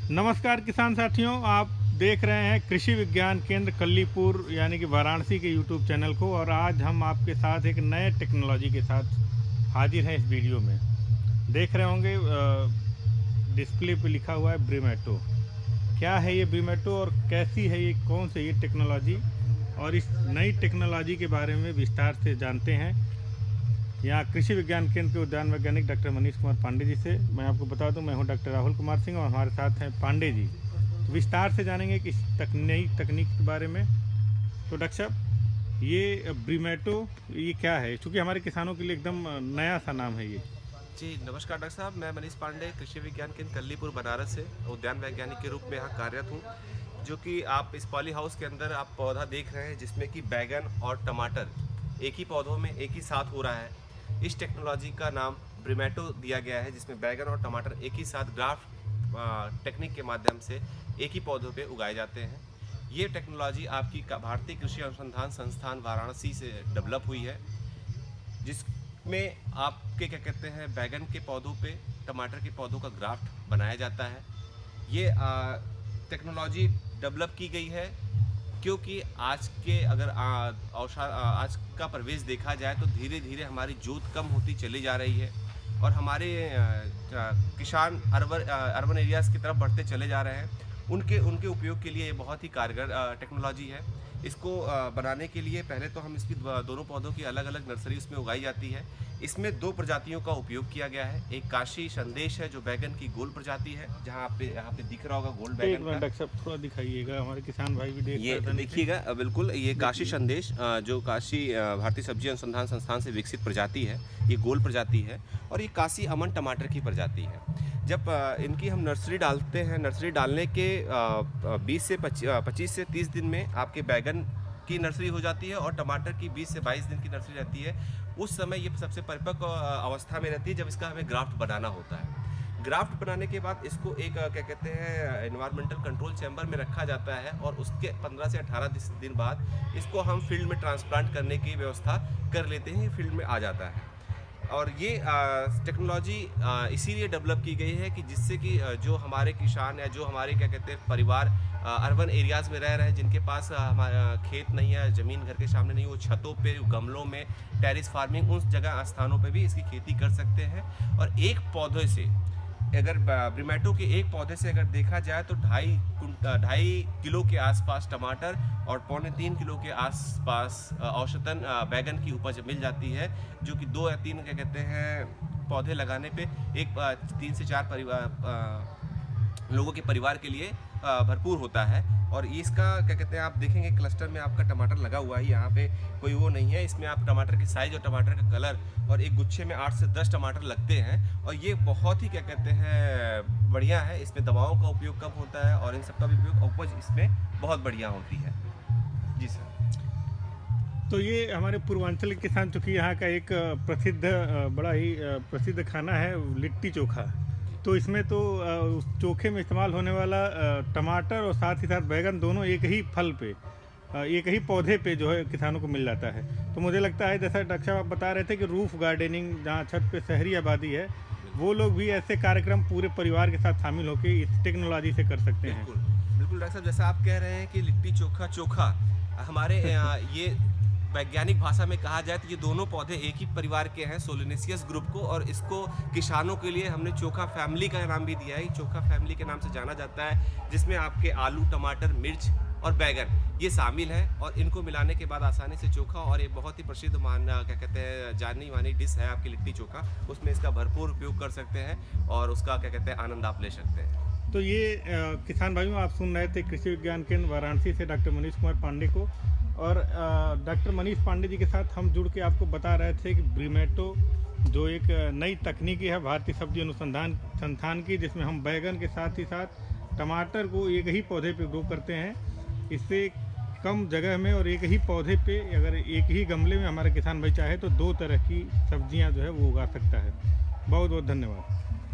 नमस्कार किसान साथियों, आप देख रहे हैं कृषि विज्ञान केंद्र कल्लीपुर यानी कि वाराणसी के यूट्यूब चैनल को। और आज हम आपके साथ एक नए टेक्नोलॉजी के साथ हाजिर हैं। इस वीडियो में देख रहे होंगे डिस्प्ले पे लिखा हुआ है ब्रीमेटो। क्या है ये ब्रीमेटो और कैसी है ये, कौन सी ये टेक्नोलॉजी, और इस नई टेक्नोलॉजी के बारे में विस्तार से जानते हैं यहाँ कृषि विज्ञान केंद्र के उद्यान वैज्ञानिक डॉक्टर मनीष कुमार पांडे जी से। मैं आपको बता दूं, मैं हूं डॉक्टर राहुल कुमार सिंह और हमारे साथ हैं पांडे जी। तो विस्तार से जानेंगे कि इस नई तकनीक के बारे में। तो डॉक्टर साहब, ये ब्रीमेटो ये क्या है, क्योंकि हमारे किसानों के लिए एकदम नया सा नाम है ये। जी नमस्कार डॉक्टर साहब, मैं मनीष पांडे कृषि विज्ञान केंद्र कल्लीपुर बनारस से उद्यान वैज्ञानिक के रूप में यहाँ कार्यरत हूँ। जो कि आप इस पॉली हाउस के अंदर आप पौधा देख रहे हैं जिसमें कि बैगन और टमाटर एक ही पौधों में एक ही साथ हो रहा है। इस टेक्नोलॉजी का नाम ब्रीमेटो दिया गया है, जिसमें बैगन और टमाटर एक ही साथ ग्राफ्ट टेक्निक के माध्यम से एक ही पौधों पे उगाए जाते हैं। ये टेक्नोलॉजी आपकी भारतीय कृषि अनुसंधान संस्थान वाराणसी से डेवलप हुई है, जिसमें आपके क्या कहते हैं बैगन के पौधों पे टमाटर के पौधों का ग्राफ्ट बनाया जाता है। ये टेक्नोलॉजी डेवलप की गई है क्योंकि आज के अगर आज का परिवेश देखा जाए तो धीरे धीरे हमारी जोत कम होती चली जा रही है और हमारे किसान अर्बन एरियाज़ की तरफ बढ़ते चले जा रहे हैं। उनके उपयोग के लिए ये बहुत ही कारगर टेक्नोलॉजी है। इसको बनाने के लिए पहले तो हम इसकी दोनों पौधों की अलग अलग नर्सरी उसमें उगाई जाती है। इसमें दो प्रजातियों का उपयोग किया गया है। एक काशी संदेश है जो बैगन की गोल प्रजाति है, जहाँ यहाँ पे दिख रहा होगा गोल बैगन का। डॉक्टर साहब थोड़ा दिखाइएगा, हमारे किसान भाई भी देख ये देखिएगा, बिल्कुल ये काशी संदेश जो काशी भारतीय सब्जी अनुसंधान संस्थान से विकसित प्रजाति है। ये गोल प्रजाति है और ये काशी अमन टमाटर की प्रजाति है। जब इनकी हम नर्सरी डालते हैं, नर्सरी डालने के 25 से 30 दिन में आपके बैगन की नर्सरी हो जाती है और टमाटर की 20 से 22 दिन की नर्सरी रहती है। उस समय ये सबसे परिपक्व अवस्था में रहती है जब इसका हमें ग्राफ्ट बनाना होता है। ग्राफ्ट बनाने के बाद इसको एक क्या कहते हैं एनवायरमेंटल कंट्रोल चैम्बर में रखा जाता है और उसके 15 से 18 दिन बाद इसको हम फील्ड में ट्रांसप्लांट करने की व्यवस्था कर लेते हैं। फील्ड में आ जाता है और ये टेक्नोलॉजी इसीलिए डेवलप की गई है कि जिससे कि जो हमारे किसान या जो हमारे क्या कहते हैं परिवार अर्बन एरियाज़ में रह रहे हैं, जिनके पास हमारा खेत नहीं है, ज़मीन घर के सामने नहीं, वो छतों पे, गमलों में, टेरिस फार्मिंग उस जगह स्थानों पे भी इसकी खेती कर सकते हैं। और एक पौधे से अगर ब्रीमेटो के एक पौधे से अगर देखा जाए तो 2.5 किलो के आसपास टमाटर और 2.25 किलो के आसपास औसतन बैगन की उपज मिल जाती है, जो कि 2 या 3 क्या कहते हैं पौधे लगाने पे 3 से 4 लोगों के परिवार के लिए भरपूर होता है। और इसका क्या कहते हैं आप देखेंगे क्लस्टर में आपका टमाटर लगा हुआ है, यहाँ पे कोई वो नहीं है। इसमें आप टमाटर की साइज़ और टमाटर का कलर और एक गुच्छे में 8 से 10 टमाटर लगते हैं और ये बहुत ही क्या कहते हैं बढ़िया है। इसमें दवाओं का उपयोग कम होता है और इन सब का भी उपयोग, उपज इसमें बहुत बढ़िया होती है। जी सर। तो ये हमारे पूर्वांचल के किसान, चूँकि यहाँ का एक प्रसिद्ध बड़ा ही प्रसिद्ध खाना है लिट्टी चोखा, तो इसमें तो चोखे में इस्तेमाल होने वाला टमाटर और साथ ही साथ बैगन दोनों एक ही फल पे, एक ही पौधे पे जो है किसानों को मिल जाता है। तो मुझे लगता है जैसा डॉक्टर साहब आप बता रहे थे कि रूफ गार्डनिंग, जहाँ छत पे शहरी आबादी है, वो लोग भी ऐसे कार्यक्रम पूरे परिवार के साथ शामिल होकर इस टेक्नोलॉजी से कर सकते हैं। बिल्कुल डॉक्टर साहब, जैसा आप कह रहे हैं कि लिट्टी चोखा हमारे ये वैज्ञानिक भाषा में कहा जाए तो ये दोनों पौधे एक ही परिवार के हैं, सोलेनेसियस ग्रुप को, और इसको किसानों के लिए हमने चोखा फैमिली का नाम भी दिया है। चोखा फैमिली के नाम से जाना जाता है, जिसमें आपके आलू, टमाटर, मिर्च और बैगन ये शामिल है और इनको मिलाने के बाद आसानी से चोखा, और ये बहुत ही प्रसिद्ध क्या कहते हैं जानी मानी डिश है आपकी लिट्टी चोखा, उसमें इसका भरपूर उपयोग कर सकते हैं और उसका क्या कहते हैं आनंद आप ले सकते हैं। तो ये किसान भाइयों, आप सुन रहे थे कृषि विज्ञान केंद्र वाराणसी से डॉक्टर मनीष कुमार पांडे को, और डॉक्टर मनीष पांडे जी के साथ हम जुड़ के आपको बता रहे थे कि ब्रीमेटो जो एक नई तकनीकी है भारतीय सब्जी अनुसंधान संस्थान की, जिसमें हम बैगन के साथ ही साथ टमाटर को एक ही पौधे पे ग्रो करते हैं। इससे कम जगह में और एक ही पौधे पे, अगर एक ही गमले में हमारा किसान भाई चाहे तो 2 तरह की सब्जियां जो है वो उगा सकता है। बहुत बहुत धन्यवाद।